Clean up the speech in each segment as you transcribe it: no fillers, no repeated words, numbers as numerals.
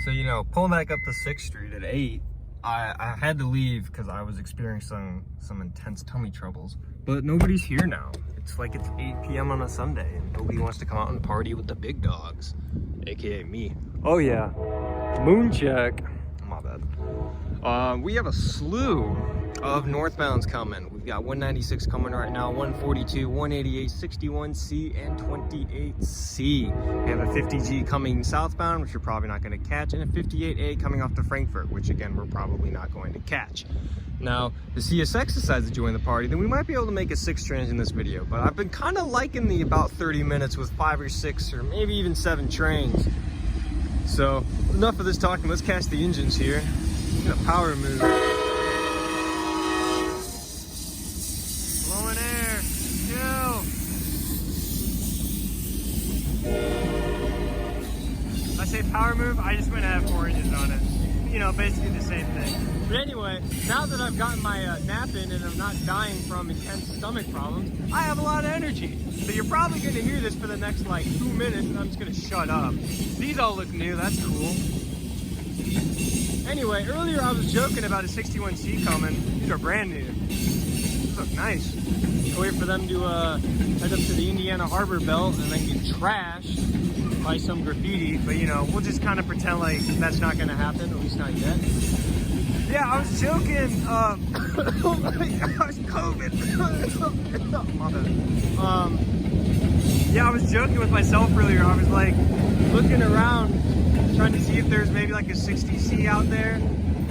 So, you know, pulling back up to 6th Street at 8, I had to leave because I was experiencing some intense tummy troubles. But nobody's here now. It's like it's 8 p.m. on a Sunday and nobody wants to come out and party with the big dogs, aka me. Oh yeah, moon check. My bad. We have a slew of northbounds coming. We've got 196 coming right now, 142, 188, 61C, and 28C. We have a 50G coming southbound, which you're probably not going to catch, and a 58A coming off to Frankfurt, which again, we're probably not going to catch. Now, the CSX decides to join the party, then we might be able to make a 6 trains in this video, but I've been kind of liking the about 30 minutes with 5 or 6 or maybe even 7 trains. So, enough of this talking, let's catch the engines here. Look at the power move. Blowing air, chill. I say power move, I just went to have 4 engines on it. You know, basically the same thing. But anyway, now that I've gotten my nap in and I'm not dying from intense stomach problems, I have a lot of energy. So you're probably going to hear this for the next like 2 minutes and I'm just going to shut up. These all look new, that's cool. Anyway, earlier I was joking about a 61C coming. These are brand new. These look nice. Wait for them to head up to the Indiana Harbor Belt and then get trashed by some graffiti. But you know, we'll just kind of pretend like that's not going to happen, at least not yet. Yeah, I was joking. Oh my gosh, COVID. Yeah, I was joking with myself earlier. I was like looking around, trying to see if there's maybe like a 60C out there.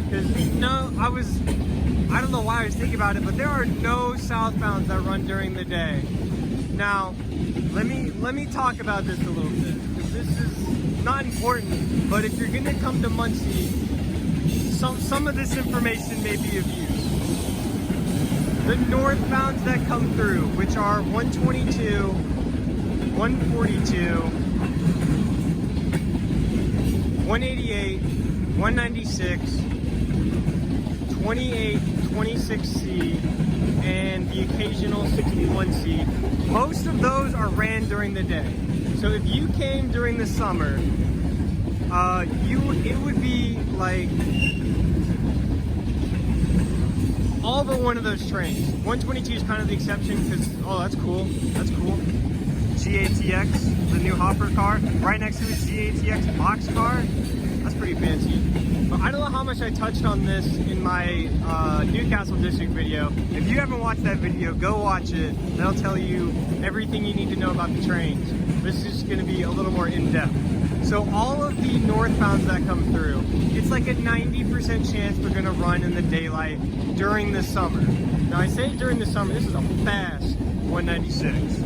Because no, I don't know why I was thinking about it, but there are no southbounds that run during the day. Now, let me talk about this a little bit. Because this is not important, but if you're gonna come to Muncie, some of this information may be of use. The northbounds that come through, which are 122, 142, 188, 196, 28, 26C, and the occasional 61C. Most of those are ran during the day. So if you came during the summer, it would be like all but one of those trains. 122 is kind of the exception because, oh, that's cool. That's cool. GATX, the new hopper car. Right next to it, GATX boxcar. That's pretty fancy. But I don't know how much I touched on this in my Newcastle District video. If you haven't watched that video, go watch it. That'll tell you everything you need to know about the trains. This is going to be a little more in-depth. So all of the northbounds that come through, it's like a 90% chance they're going to run in the daylight during the summer. Now I say during the summer, this is a fast 196.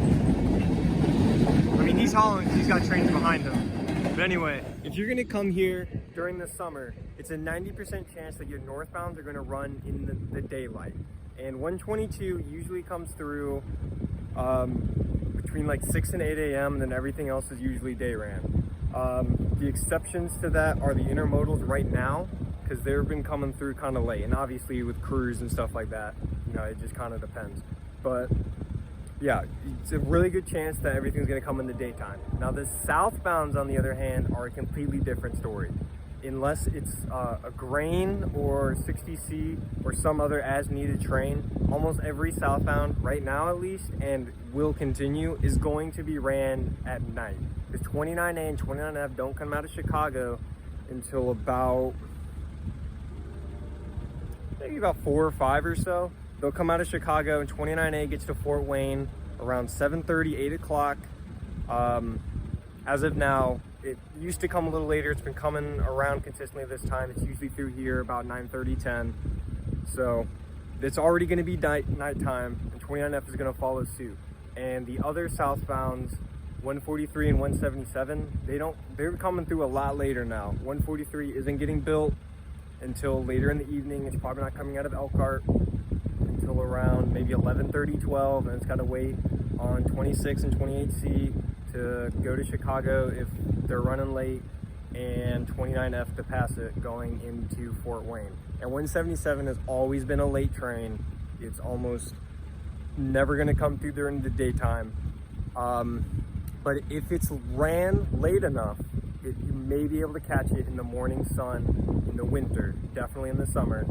I mean, he's hauling, he's got trains behind him. But anyway, if you're going to come here during the summer, it's a 90% chance that your northbounds are going to run in the daylight. And 122 usually comes through between like 6 and 8 a.m. and then everything else is usually day ran. The exceptions to that are the intermodals right now, because they've been coming through kind of late. And obviously with crews and stuff like that, you know, it just kind of depends. But yeah, it's a really good chance that everything's going to come in the daytime. Now the southbounds, on the other hand, are a completely different story. Unless it's a grain or 60C or some other as-needed train, almost every southbound, right now at least, and will continue, is going to be ran at night. Because 29A and 29F don't come out of Chicago until about, maybe about 4 or 5 or so. They'll come out of Chicago, and 29A gets to Fort Wayne around 7:30, 8 o'clock. As of now, it used to come a little later. It's been coming around consistently this time. It's usually through here about 9:30, 10. So it's already going to be nighttime, and 29F is going to follow suit. And the other southbounds, 143 and 177, they're coming through a lot later now. 143 isn't getting built until later in the evening. It's probably not coming out of Elkhart until around maybe 11:30, 12, and it's got to wait on 26 and 28C to go to Chicago if they're running late, and 29F to pass it going into Fort Wayne. And 177 has always been a late train. It's almost never going to come through during the daytime. But if it's ran late enough, you may be able to catch it in the morning sun in the winter, definitely in the summer,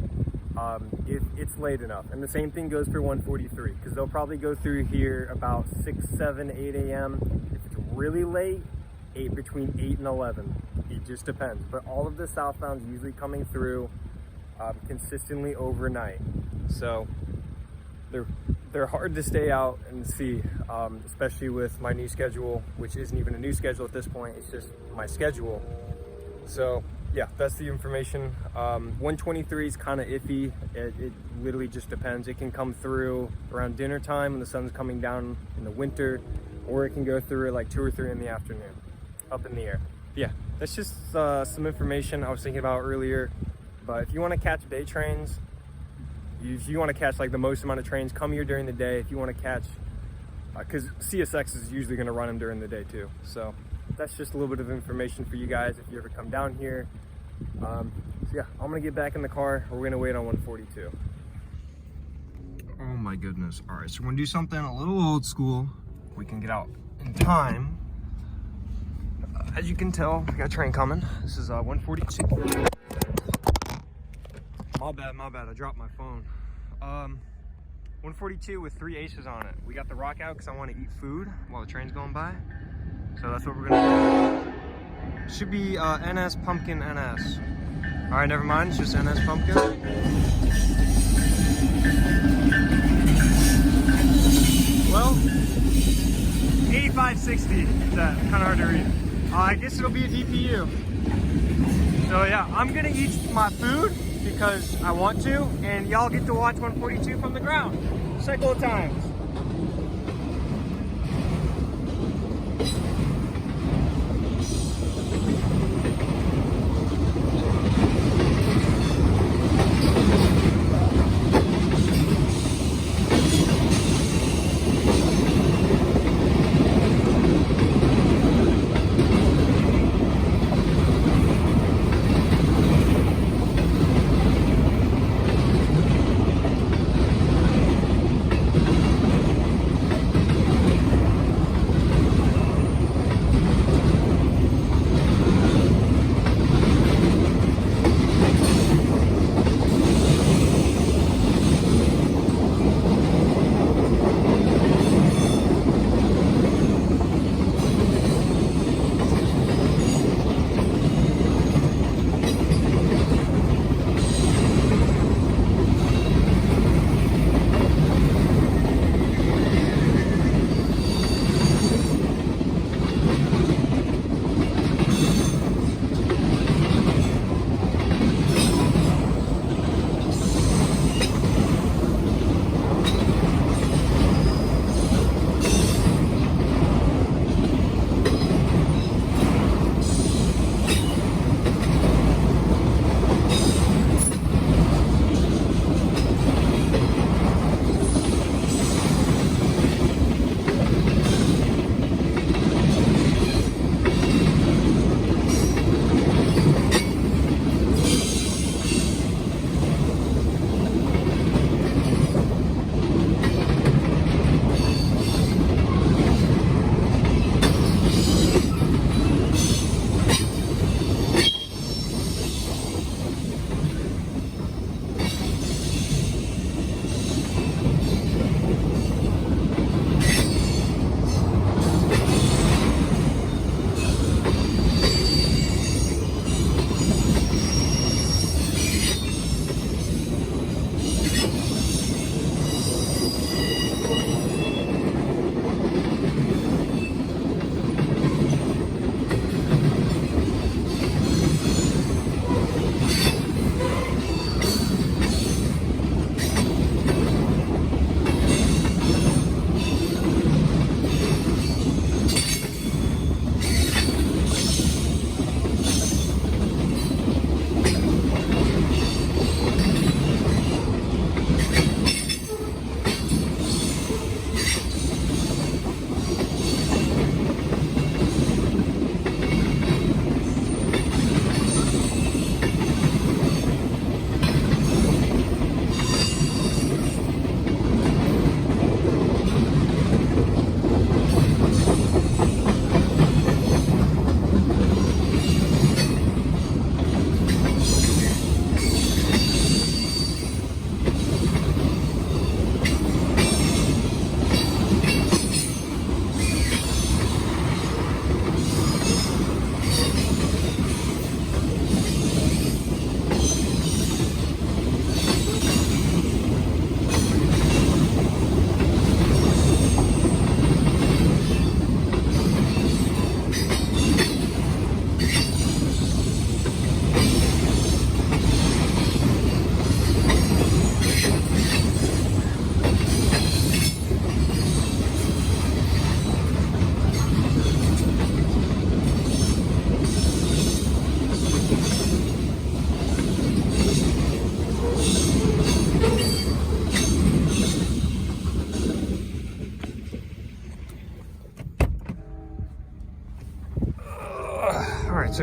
if it's late enough. And the same thing goes for 143, because they'll probably go through here about 6, 7, 8 a.m. If it's really late, between 8 and 11. It just depends. But all of the southbound's usually coming through consistently overnight. So they're hard to stay out and see, especially with my new schedule, which isn't even a new schedule at this point. It's just my schedule. So yeah, that's the information. 123 is kind of iffy. It literally just depends. It can come through around dinner time when the sun's coming down in the winter, or it can go through at like 2 or 3 in the afternoon, up in the air. Yeah, that's just some information I was thinking about earlier. But if you want to catch day trains, if you want to catch like the most amount of trains, come here during the day. If you want to catch, because CSX is usually going to run them during the day too. So that's just a little bit of information for you guys if you ever come down here. So yeah, I'm gonna get back in the car. We're gonna wait on 142. Oh my goodness. All right, so we're gonna do something a little old school. We can get out in time. As you can tell, we got a train coming. This is 142. My bad, I dropped my phone. 142 with 3 aces on it. We got the rock out because I want to eat food while the train's going by. So that's what we're gonna do. Should be NS Pumpkin NS. All right, never mind, it's just NS Pumpkin. Well, 8560, that kind of hard to read. I guess it'll be a DPU. So yeah, I'm gonna eat my food because I want to, and y'all get to watch 142 from the ground. Cycle of times.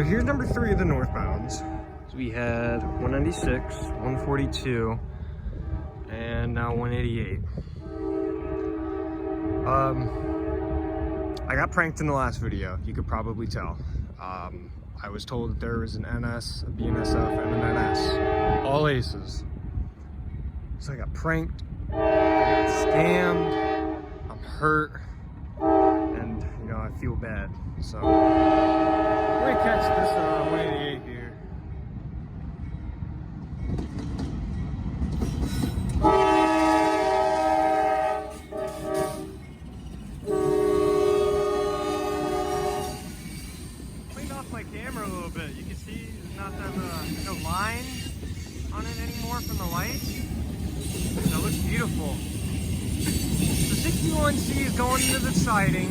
So here's number 3 of the northbounds. So we had 196, 142, and now 188. I got pranked in the last video, you could probably tell. I was told that there was an NS, a BNSF, and an NS. All aces. So I got pranked, I got scammed, I'm hurt, and you know, I feel bad. So we're gonna catch this 188 here. Cleaned off my camera a little bit. You can see there's not that no line on it anymore from the lights. So it looks beautiful. So 61C is going into the siding.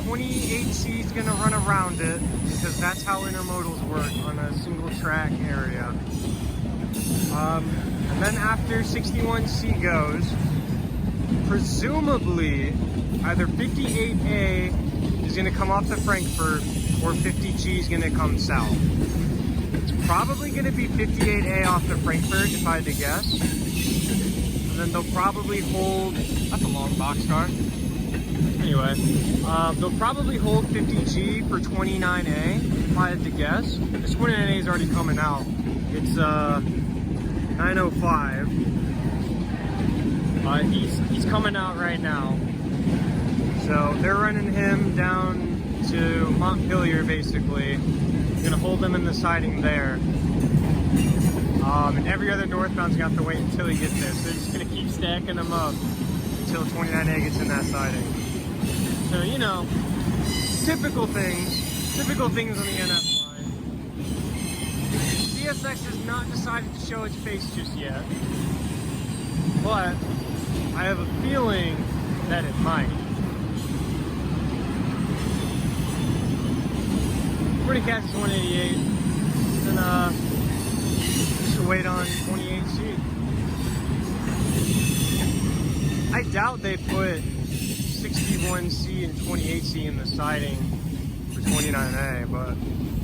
28C is gonna run around it because that's how intermodals work on a single track area. And then after 61C goes, presumably either 58A is gonna come off to Frankfurt or 50G is gonna come south. It's probably gonna be 58A off to Frankfurt if I had to guess. And then they'll probably hold, that's a long boxcar. Anyway, they'll probably hold 50G for 29A if I had to guess. This 29A is already coming out. It's 905. He's coming out right now. So they're running him down to Montpelier basically. Gonna hold them in the siding there. And every other northbound's gonna have to wait until he gets there. So they're just gonna keep stacking them up until 29A gets in that siding. So, you know, typical things on the NS line. CSX has not decided to show its face just yet, but I have a feeling that it might. We're gonna catch this 188, and just wait on 28C. I doubt they put 61C and 28C in the siding for 29A, but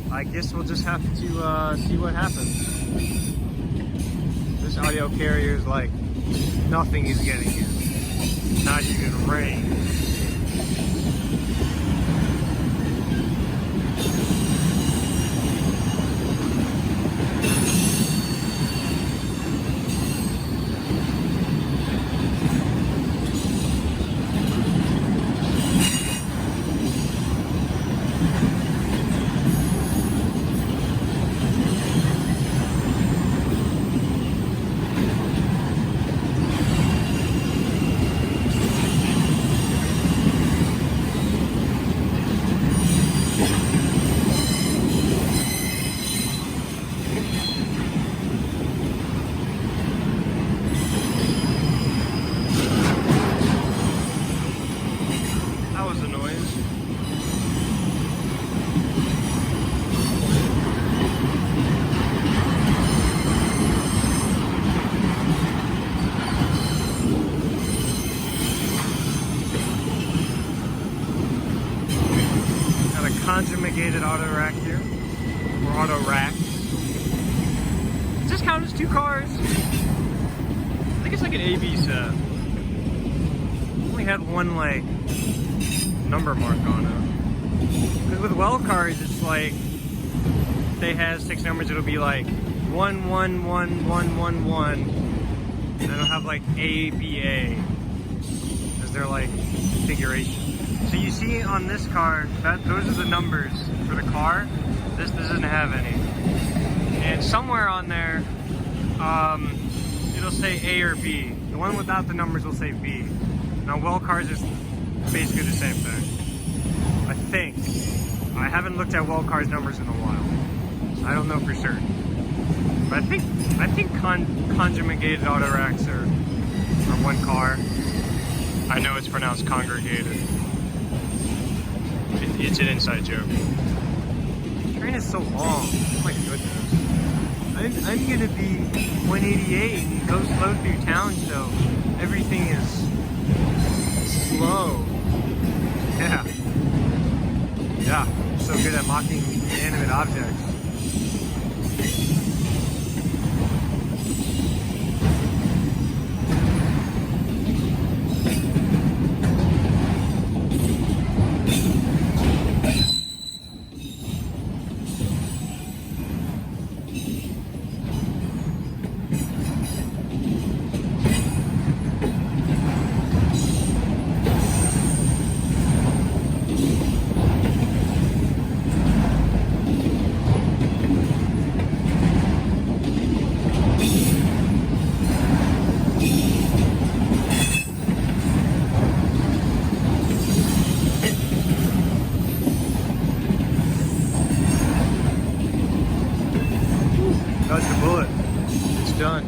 I guess we'll just have to see what happens. This audio carrier is like nothing is getting in, not even rain. Conjugated auto rack here, or auto rack. Does this count as 2 cars? I think it's like an AB set. Only had one like number mark on it. Because with well cars, it's like if they have 6 numbers, it'll be like 111111, and it'll have like ABA as their like configuration. So you see on this car, those are the numbers for the car. This doesn't have any. And somewhere on there, it'll say A or B. The one without the numbers will say B. Now, well cars is basically the same thing, I think. I haven't looked at well cars numbers in a while, so I don't know for sure. But I think conjugated auto racks are one car. I know it's pronounced congregated. It's an inside joke. The train is so long. Oh my goodness. I'm gonna be 188 and go slow through town, so everything is slow. Yeah. Yeah, I'm so good at mocking inanimate objects. Dodge the bullet. It's done.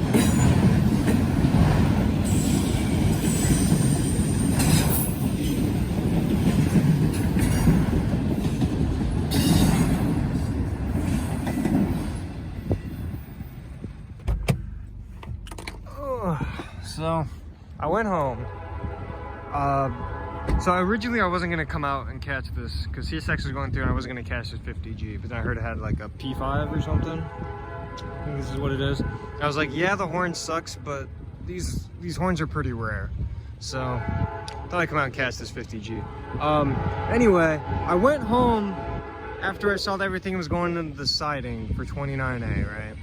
So I went home. So originally I wasn't gonna come out and catch this because CSX was going through and I wasn't gonna catch this 50G, but then I heard it had like a P5 or something. I think this is what it is. I was like, yeah, the horn sucks, but these horns are pretty rare. So thought I'd come out and catch this 50G. Anyway, I went home after I saw that everything was going into the siding for 29A, right?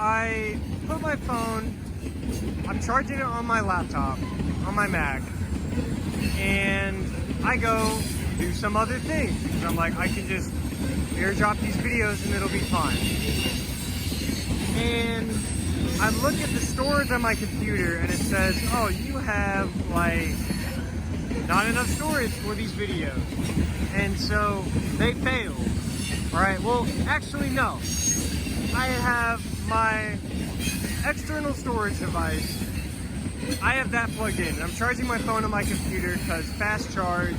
I put my phone, I'm charging it on my laptop, on my Mac, and I go do some other things. I'm like, I can just airdrop these videos and it'll be fine. And I look at the storage on my computer and it says, oh, you have like not enough storage for these videos. And so they failed. All right, well, actually, no. I have my external storage device. I have that plugged in. I'm charging my phone on my computer because fast charge,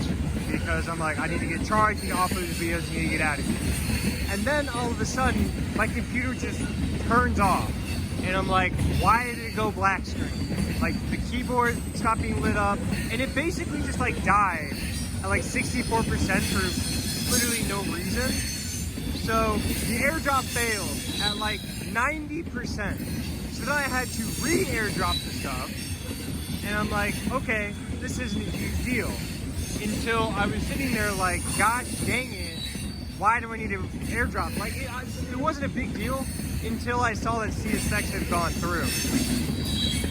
because I'm like, I need to get charged, need to offload the videos, need to get out of here. And then all of a sudden, my computer just turns off. And I'm like, why did it go black screen? Like the keyboard stopped being lit up and it basically just like died at like 64% for literally no reason. So the airdrop failed at like 90%. So then I had to re-airdrop the stuff. And I'm like, okay, this isn't a huge deal. Until I was sitting there like, gosh dang it, why do I need to airdrop? Like, it wasn't a big deal until I saw that CSX had gone through.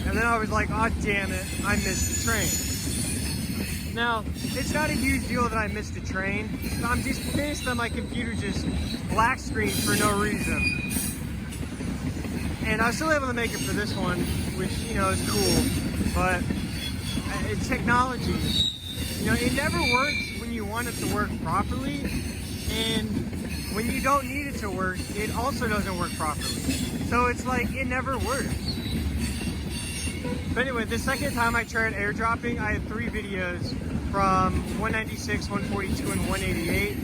And then I was like, oh damn it, I missed the train. Now, it's not a huge deal that I missed a train. I'm just pissed that my computer just black screened for no reason. And I was still able to make it for this one, which, you know, is cool. But it's technology. You know, it never works when you want it to work properly. And when you don't need it to work, it also doesn't work properly. So it's like, it never works. But anyway, the second time I tried airdropping, I had 3 videos from 196, 142, and 188.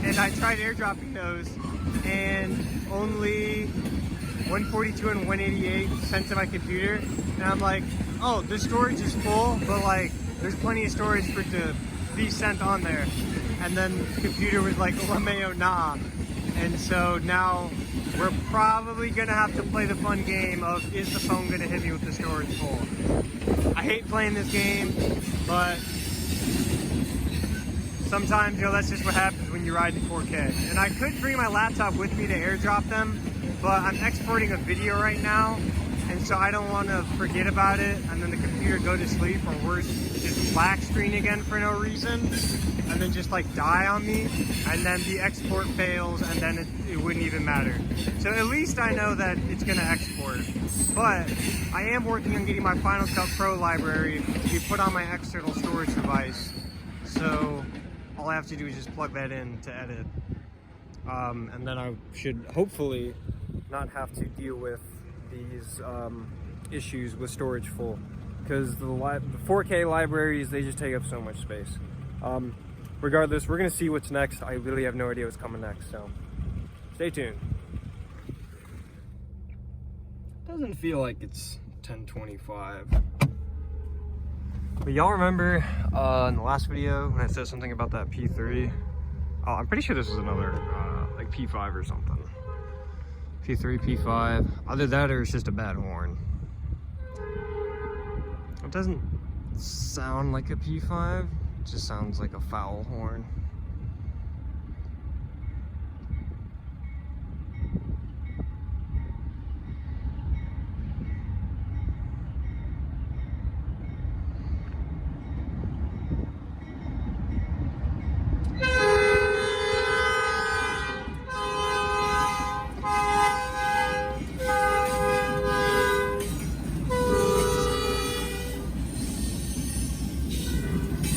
And I tried airdropping those, and only 142 and 188 sent to my computer. And I'm like, oh, the storage is full, but like, there's plenty of storage for it to be sent on there. And then the computer was like, LMAO, nah. And so now we're probably gonna have to play the fun game of, is the phone gonna hit me with the storage full? I hate playing this game, but sometimes, you know, that's just what happens when you ride in 4K. And I could bring my laptop with me to airdrop them, but I'm exporting a video right now, and so I don't want to forget about it and then the computer go to sleep, or worse, just black screen again for no reason, and then just like die on me, and then the export fails, and then it wouldn't even matter. So at least I know that it's going to export. But I am working on getting my Final Cut Pro library to be put on my external storage device. So all I have to do is just plug that in to edit. And then I should hopefully not have to deal with these issues with storage full. because the 4K libraries, they just take up so much space. Regardless, we're gonna see what's next. I really have no idea what's coming next, so stay tuned. Doesn't feel like it's 10:25. But y'all remember in the last video when I said something about that P3? Oh, I'm pretty sure this is another like P5 or something. P3, P5. Either that or it's just a bad horn. It doesn't sound like a P5. It just sounds like a foul horn.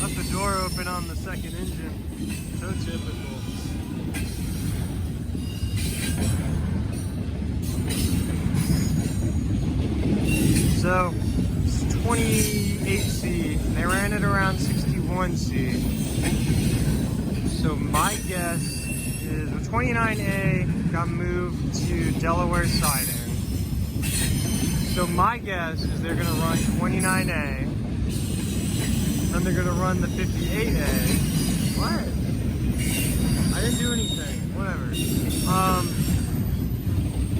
Left the door open on the second engine. So typical. So it's 28C. They ran it around 61C. So my guess is the 29A got moved to Delaware siding. So my guess is they're gonna run 29A. Then they're gonna run the 58A. What? I didn't do anything. Whatever.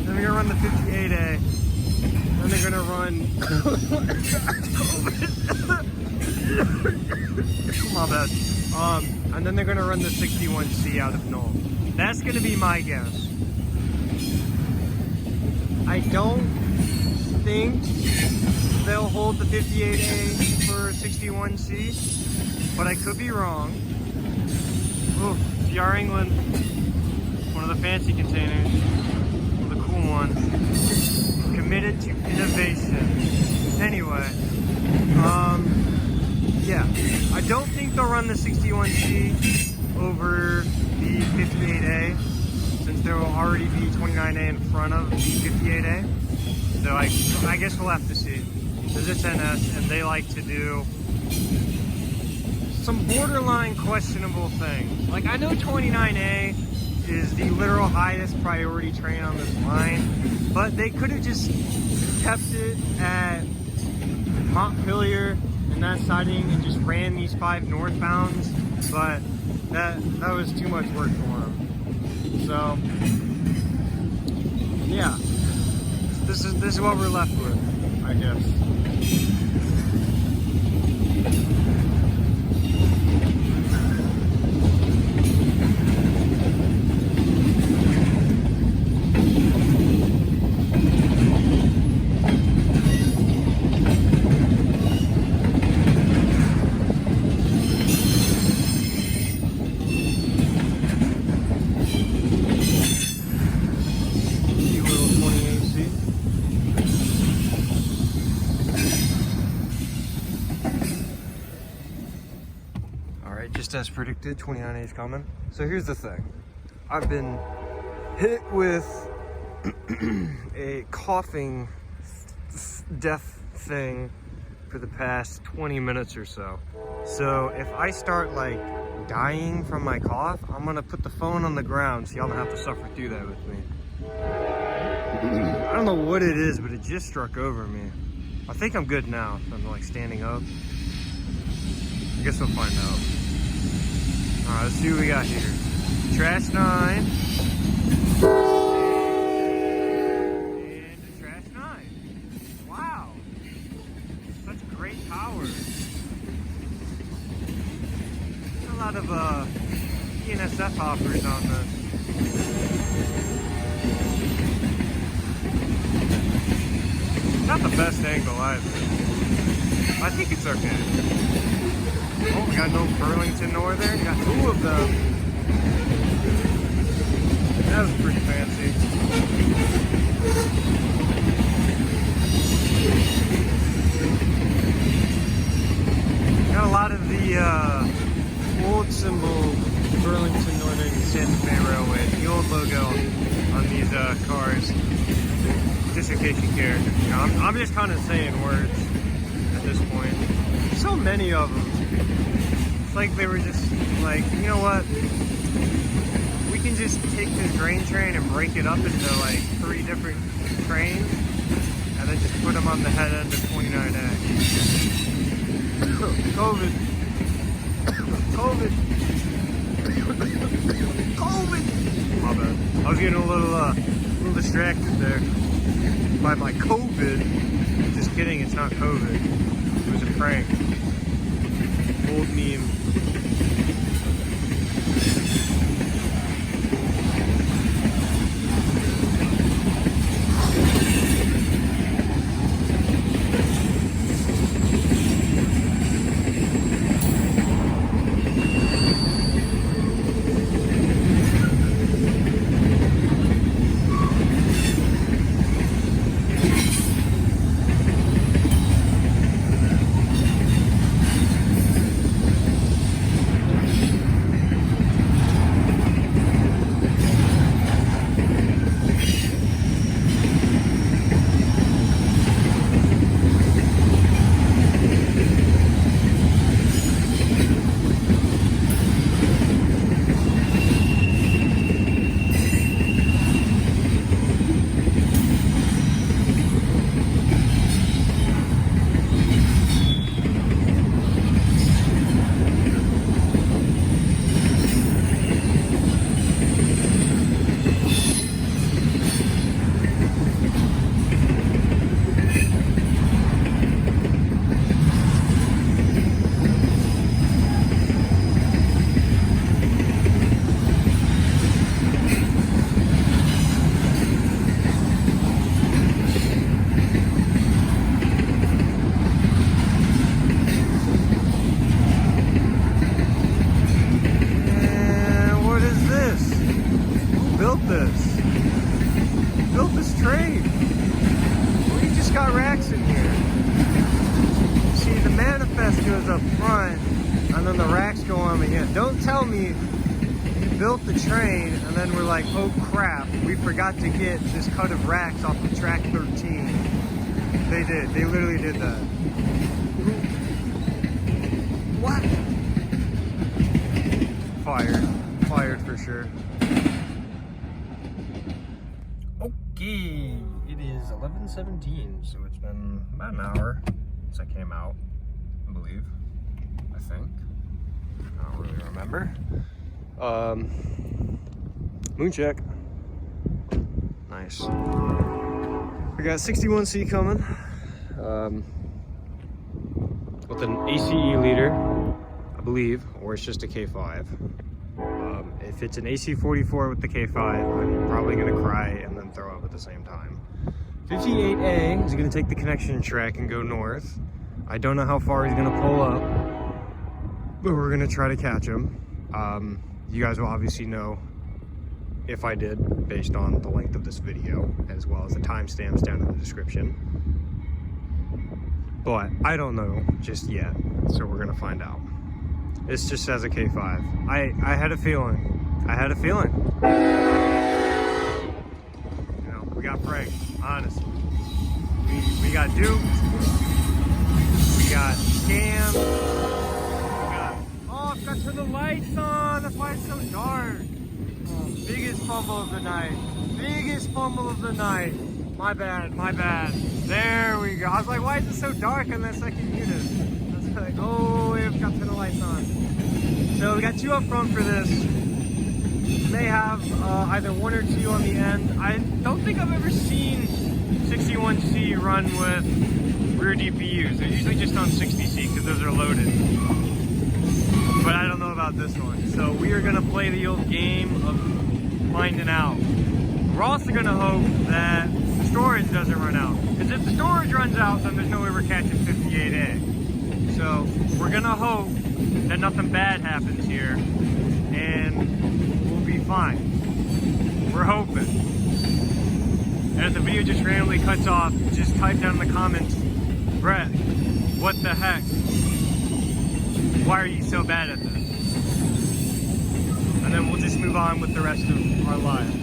Then they're gonna run the 58A. Then they're gonna run. My bad. And then they're gonna run the 61C out of Knoll. That's gonna be my guess. I don't think they'll hold the 58A for 61C, but I could be wrong. Ooh, GR England, one of the fancy containers, the cool one. Committed to innovation. Anyway, yeah, I don't think they'll run the 61C over the 58A, since there will already be 29A in front of the 58A. So I guess we'll have to see. There's a 10S, and they like to do some borderline questionable things. Like, I know 29A is the literal highest priority train on this line, but they could have just kept it at Montpelier and that siding and just ran these 5 northbounds, but that was too much work for them. So yeah, this is what we're left with, I guess. Just as predicted, 29A is coming. So here's the thing. I've been hit with a coughing death thing for the past 20 minutes or so. So if I start like dying from my cough, I'm gonna put the phone on the ground so y'all don't have to suffer through that with me. I don't know what it is, but it just struck over me. I think I'm good now. I'm like standing up. I guess we'll find out. Alright, let's see what we got here. Trash 9. And a Trash 9. Wow. Such great power. A lot of ENSF hoppers on this. Not the best angle either. I think it's okay. Oh, we got no Burlington Northern. We got 2 of them. That was pretty fancy. Got a lot of the old symbol Burlington Northern Santa Fe Railway. The old logo on these cars. Just in case you care. You know, I'm just kind of saying words. this point. So many of them. It's like they were just like, you know what? We can just take this grain train and break it up into like 3 different trains and then just put them on the head end of 29A. COVID. COVID. COVID. My bad. I was getting a little distracted there by my COVID. Just kidding, it's not COVID. It was a prank. Old meme. Don't tell me you built the train and then we're like, oh crap, we forgot to get this cut of racks off of track 13. They did. They literally did that. What? Fired. Fired for sure. Okay. It is 11:17, so it's been about an hour since I came out, I believe. I think. I don't really remember. Moon check. Nice. We got 61C coming. With an ACE leader, I believe, or it's just a K5. If it's an AC44 with the K5, I'm probably gonna cry and then throw up at the same time. 58A is gonna take the connection track and go north. I don't know how far he's gonna pull up, but we're gonna try to catch him. You guys will obviously know if I did based on the length of this video, as well as the timestamps down in the description. But I don't know just yet, so we're gonna find out. This just says a K5. I had a feeling. I had a feeling. You know, we got pranked, honestly. We got duped. We got scammed. Oh, I've got to turn the lights on. That's why it's so dark. Oh, biggest fumble of the night. Biggest fumble of the night. My bad, my bad. There we go. I was like, why is it so dark on that second unit? I was like, oh, we've got to turn the lights on. So we got 2 up front for this. May have either 1 or 2 on the end. I don't think I've ever seen 61C run with rear DPUs. They're usually just on 60C because those are loaded. But I don't know about this one. So we are gonna play the old game of finding out. We're also gonna hope that the storage doesn't run out. Because if the storage runs out, then there's no way we're catching 58A. So we're gonna hope that nothing bad happens here and we'll be fine. We're hoping. And if the video just randomly cuts off, just type down in the comments, Brett, what the heck? Why are you so bad at this? And then we'll just move on with the rest of our lives.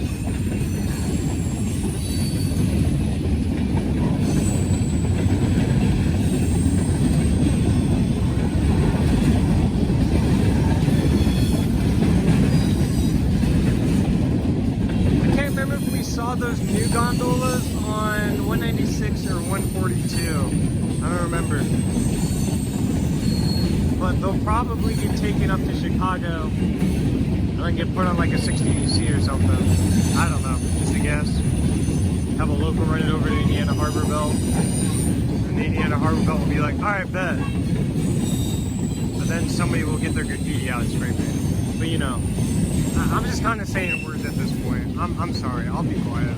saw those new gondolas on 196 or 142. I don't remember. But they'll probably get taken up to Chicago and then get put on like a 60DC or something. I don't know, just a guess. Have a local run it over to Indiana Harbor Belt. And the Indiana Harbor Belt will be like, all right, bet. But then somebody will get their graffiti out and spray paint. But you know, I'm just kind of saying words at this point. I'm sorry, I'll be quiet.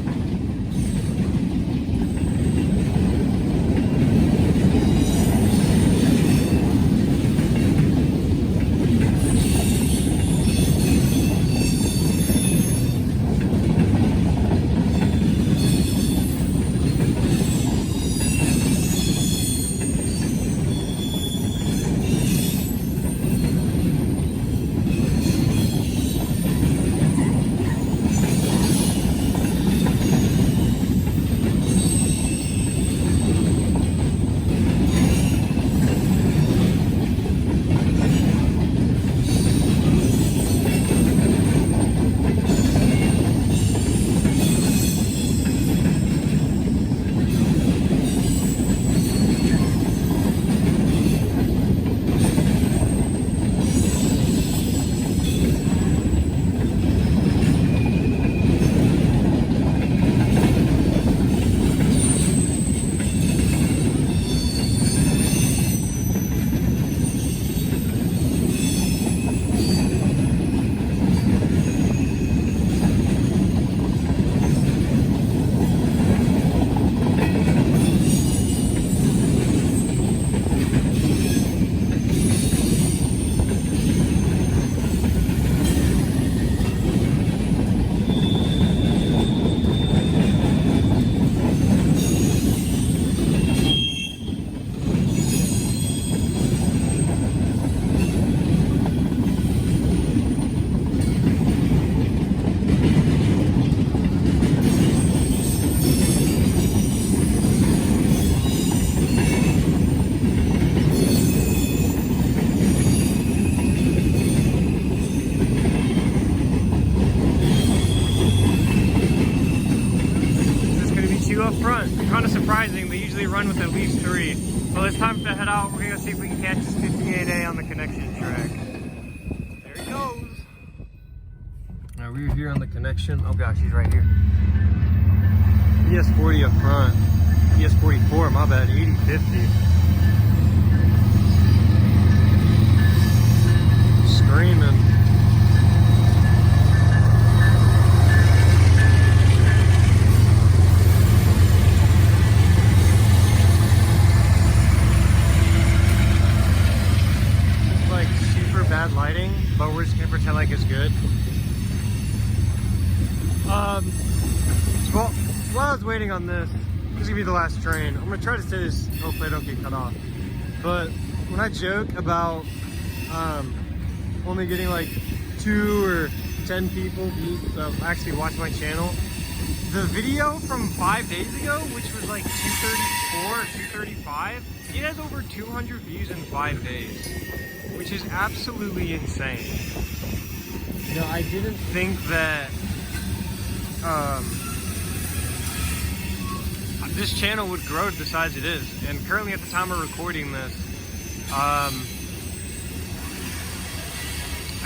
Up front. Kind of surprising, they usually run with at least 3. Well, it's time to head out. We're gonna go see if we can catch this 58A on the connection track. There he goes. Now we were here on the connection. Oh gosh, he's right here. ES40 up front. ES44, my bad, 8050. Screaming. Bad lighting, but we're just gonna pretend like it's good. Well, while I was waiting on this is gonna be the last train. I'm gonna try to say this, hopefully I don't get cut off. But when I joke about only getting like 2 or 10 people actually watch my channel, the video from 5 days ago, which was like 234 or 235, it has over 200 views in 5 days. Which is absolutely insane. You know, I didn't think that this channel would grow to the size it is. And currently at the time of recording this, I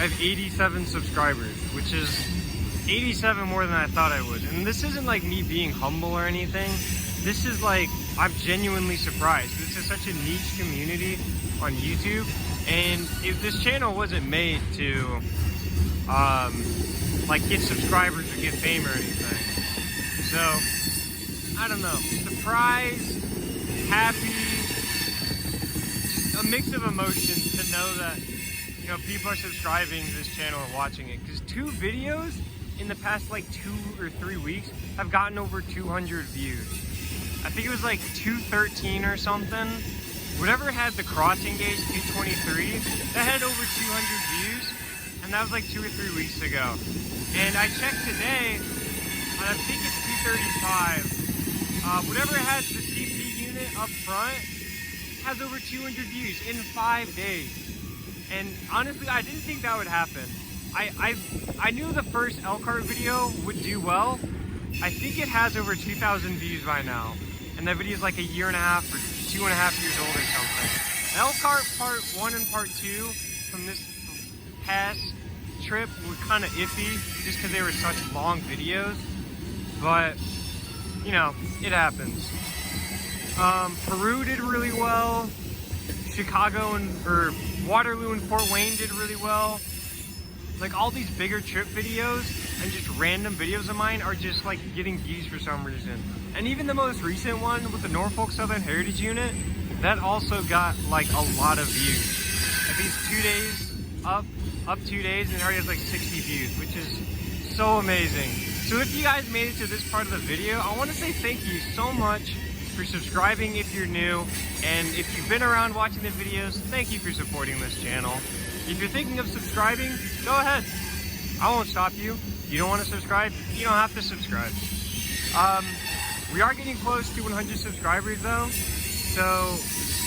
have 87 subscribers, which is 87 more than I thought I would. And this isn't like me being humble or anything. This is like, I'm genuinely surprised. This is such a niche community on YouTube. And if this channel wasn't made to like get subscribers or get fame or anything, so I don't know, surprised, happy, just a mix of emotions to know that, you know, people are subscribing to this channel and watching it, because 2 videos in the past like 2 or 3 weeks have gotten over 200 views. I think it was like 213 or something. Whatever had the crossing gauge 223, that had over 200 views, and that was like 2 or 3 weeks ago. And I checked today, and I think it's 235. Whatever has the CP unit up front has over 200 views in 5 days. And honestly, I didn't think that would happen. I knew the first Elkhart video would do well, I think it has over 2,000 views by now. And that video is like a year and a half or 2.5 years old or something. Elkhart part 1 and part 2 from this past trip were kind of iffy just because they were such long videos. But, you know, it happens. Peru did really well. Chicago or Waterloo and Fort Wayne did really well. Like all these bigger trip videos and just random videos of mine are just like getting views for some reason. And even the most recent one with the Norfolk Southern Heritage Unit, that also got like a lot of views. I think it's 2 days up 2 days, and it already has like 60 views, which is so amazing. So if you guys made it to this part of the video, I want to say thank you so much for subscribing if you're new, and if you've been around watching the videos, thank you for supporting this channel. If you're thinking of subscribing, go ahead. I won't stop you. You don't want to subscribe? You don't have to subscribe. We are getting close to 100 subscribers though, so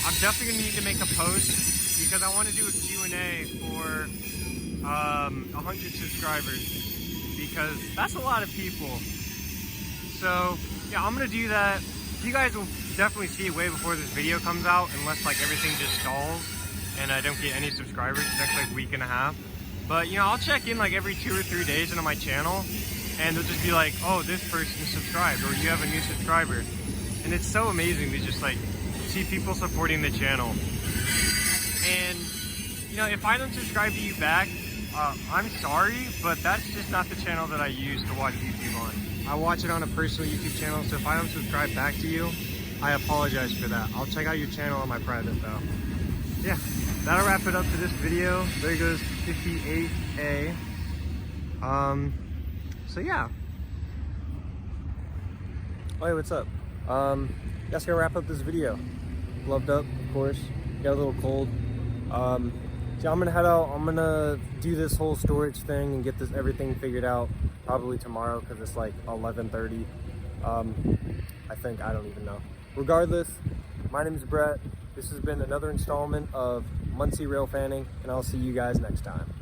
I'm definitely gonna need to make a post because I want to do a Q&A for 100 subscribers because that's a lot of people. So yeah, I'm gonna do that. You guys will definitely see it way before this video comes out, unless like everything just stalls and I don't get any subscribers the next like week and a half. But you know, I'll check in like every 2 or 3 days into my channel, and they'll just be like, oh, this person subscribed, or you have a new subscriber. And it's so amazing to just like see people supporting the channel. And you know, if I don't subscribe to you back, I'm sorry, but that's just not the channel that I use to watch YouTube on. I watch it on a personal YouTube channel, so if I don't subscribe back to you, I apologize for that. I'll check out your channel on my private though. Yeah, that'll wrap it up to this video. There goes 58A. So yeah. Oh, hey, what's up? That's gonna wrap up this video. Gloved up, of course. Got a little cold. So I'm gonna head out. I'm gonna do this whole storage thing and get this everything figured out probably tomorrow because it's like 11:30. I think, I don't even know. Regardless, my name is Brett. This has been another installment of Muncie Railfanning, and I'll see you guys next time.